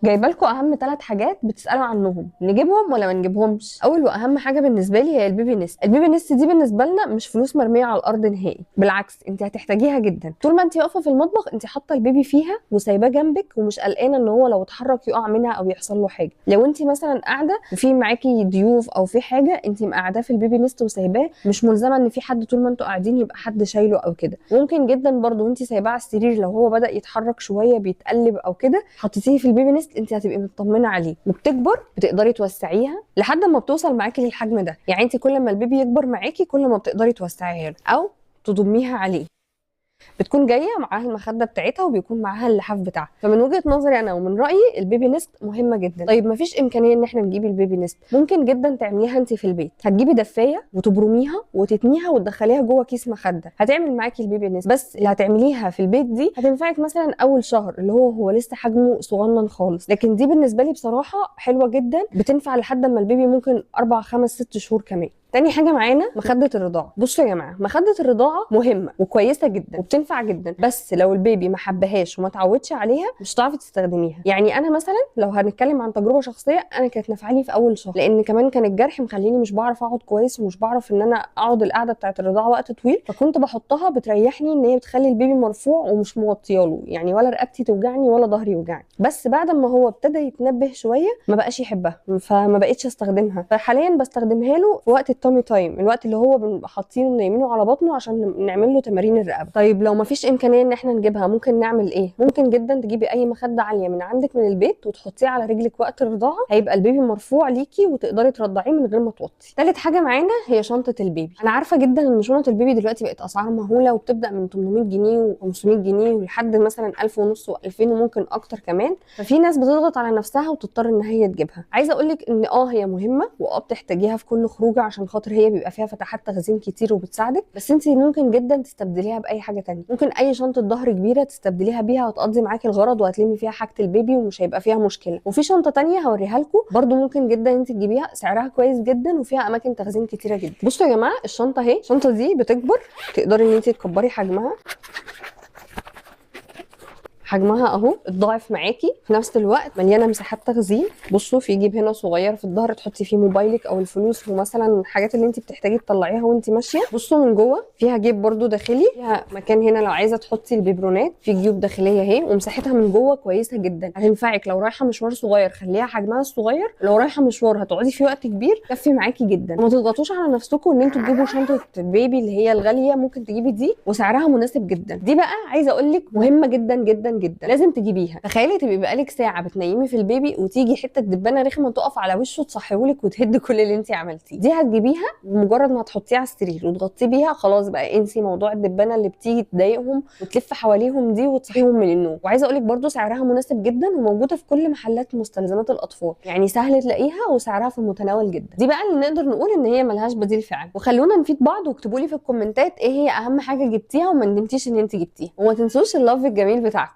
جايبه لكم اهم 3 حاجات بتسالوا عنهم، نجيبهم ولا ما نجيبهمش؟ اول واهم حاجه بالنسبه لي هي البيبي نست. البيبي نست دي بالنسبه لنا مش فلوس مرميه على الارض نهائي، بالعكس انت هتحتاجيها جدا. طول ما انت واقفه في المطبخ انت حاطه البيبي فيها وسايباه جنبك ومش قلقانه ان هو لو اتحرك يقع منها او يحصل له حاجه. لو انت مثلا قاعده وفي معاكي ضيوف او في حاجه انت مقعداه في البيبي نست وسايباه، مش ملزمه ان في حد طول ما انتوا قاعدين يبقى حد شايله او كده. ممكن جدا برضو وانت سايباه على السرير لو هو بدا يتحرك شويه بيتقلب او كده، حطيتيه في البيبي نست انت هتبقي مطمنه عليه. وبتكبر بتقدري توسعيها لحد ما بتوصل معاكي للحجم ده. يعني انت كل ما البيبي يكبر معاكي كل ما بتقدري توسعيها له او تضميها عليه. بتكون جايه معاها المخده بتاعتها وبيكون معاها اللحاف بتاعها. فمن وجهه نظري انا ومن رايي البيبي نست مهمه جدا. طيب ما فيش امكانيه ان احنا نجيب البيبي نست؟ ممكن جدا تعمليها انت في البيت. هتجيبي دفايه وتبرميها وتتنيها وتدخليها جوه كيس مخده، هتعمل معاكي البيبي نست. بس اللي هتعمليها في البيت دي هتنفعك مثلا اول شهر اللي هو لسه حجمه صغنن خالص، لكن دي بالنسبه لي بصراحه حلوه جدا، بتنفع لحد ما البيبي ممكن 4 5 6 شهور كمان. تاني حاجه معانا مخده الرضاعه. بصوا يا جماعه، مخده الرضاعه مهمه وكويسه جدا وبتنفع جدا، بس لو البيبي ما حبهاش وما اتعودش عليها مش هتعرفي تستخدميها. يعني انا مثلا لو هنتكلم عن تجربه شخصيه، انا كانت نافعاني في اول شهر، لان كمان كان الجرح مخليني مش بعرف اقعد كويس ومش بعرف ان انا اقعد القعده بتاعه الرضاعه وقت طويل، فكنت بحطها بتريحني ان هي بتخلي البيبي مرفوع ومش موطياله، يعني ولا رقبتي توجعني ولا ظهري يوجعني. بس بعد ما هو ابتدى يتنبه شويه ما بقاش يحبها، فما بقتش استخدمها. فحاليا بستخدمها له في وقت التامي تايم، الوقت اللي هو بنبقى حاطينه نايمينه على بطنه عشان نعمل له تمارين الرقبه. طيب لو ما فيش امكانيه ان احنا نجيبها ممكن نعمل ايه؟ ممكن جدا تجيبي اي مخده عاليه من عندك من البيت وتحطيه على رجلك وقت الرضاعه، هيبقى البيبي مرفوع ليكي وتقدري ترضعيه من غير ما توطي. ثالث حاجه معانا هي شنطه البيبي. انا عارفه جدا ان شنط البيبي دلوقتي بقت اسعار مهوله وبتبدا من 800 جنيه و500 جنيه ولحد مثلا 1000 ونص و2000 وممكن اكتر كمان. ففي ناس بتضغط على نفسها وتضطر ان هي تجيبها. عايزه اقول لك ان هي مهمه بتحتاجيها في كل خروجه عشان خاطر هي بيبقى فيها فتحات تخزين كتير وبتساعدك، بس انت ممكن جدا تستبدليها باي حاجه تانية. ممكن اي شنطه ظهر كبيره تستبدليها بيها وتقضي معاكي الغرض وهتلمي فيها حاجه البيبي ومش هيبقى فيها مشكله. وفي شنطه تانية هوريها لكم برده ممكن جدا انت تجيبيها، سعرها كويس جدا وفيها اماكن تخزين كتيره جدا. بصوا يا جماعه الشنطه اهي، الشنطه دي بتكبر، تقدري ان انت تكبري حجمها اهو اتضاعف معاكي، في نفس الوقت مليانه مساحات تخزين. بصوا في جيب هنا صغير في الظهر تحطي فيه موبايلك او الفلوس ومثلا الحاجات اللي انت بتحتاجي تطلعيها وانت ماشيه. بصوا من جوه فيها جيب برده داخلي، فيها مكان هنا لو عايزه تحطي البيبرونات، في جيوب داخليه اهي ومساحتها من جوه كويسه جدا، هتنفعك لو رايحه مشوار صغير خليها حجمها الصغير، لو رايحه مشوار هتقعدي فيه وقت كبير كفي معاكي جدا. وما تضغطوش على نفسكم ان انتوا تجيبوا شنطه البيبي اللي هي الغاليه، ممكن تجيبي دي وسعرها مناسب جدا. دي بقى عايزه اقول لك مهمه جدا جدا جدا، لازم تجيبيها. تخيلي تبقي بقالك ساعه بتنيمي في البيبي وتيجي حته دبانه رخمه تقف على وشه تصحيهولك وتهد كل اللي انت عملتيه. دي هتجيبيها بمجرد ما تحطيها على السرير وتغطيه بيها، خلاص بقى انسي موضوع الدبانه اللي بتيجي تضايقهم وتلف حواليهم دي وتصحيهم من النوم. وعايزه اقول لك برده سعرها مناسب جدا وموجوده في كل محلات مستلزمات الاطفال، يعني سهل تلاقيها وسعرها في المتناول جدا. دي بقى اللي نقدر نقول ان هي ملهاش بديل فعلا. وخلونا نفيد بعض واكتبوا لي في الكومنتات ايه هي اهم حاجه جبتيها وما ندمتيش ان انت جبتيها، وما تنسوش اللاف الجميل بتاعكم.